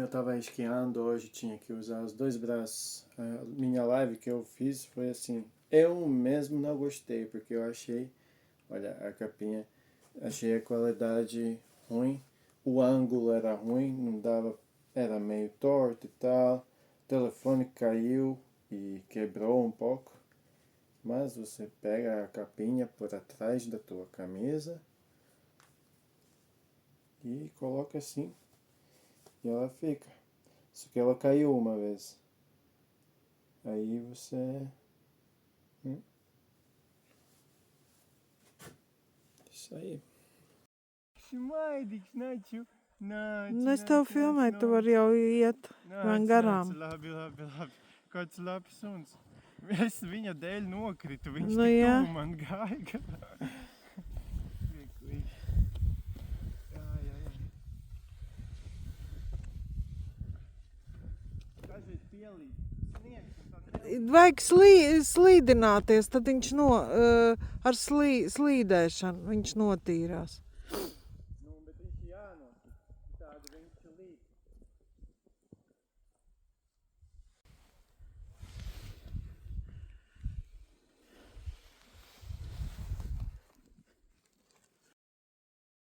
eu tava esquiando hoje, tinha que usar os dois braços. A minha live que eu fiz foi assim. Eu mesmo não gostei, porque eu achei, olha, a capinha, achei a qualidade ruim. O ângulo era ruim, não dava, era meio torto e tal. O telefone caiu e quebrou um pouco. Mas você pega a capinha por atrás da tua camisa e coloca assim. E ela fica. Só que ela caiu uma vez. Aí você. Isso aí. Nu, es tev filmēju, tu vari jau iet man garām. Labi. Kāds labs suns. Es viņa dēļ nokritu, viņš Nu, tik jā. tuvu man gāja. Kas ir pielīt? Sniegs un tad Vajag slīdināties, tad viņš ar slīdēšanu viņš notīrās. Nu, bet viņš jānosaka. Tāda viņš līdz.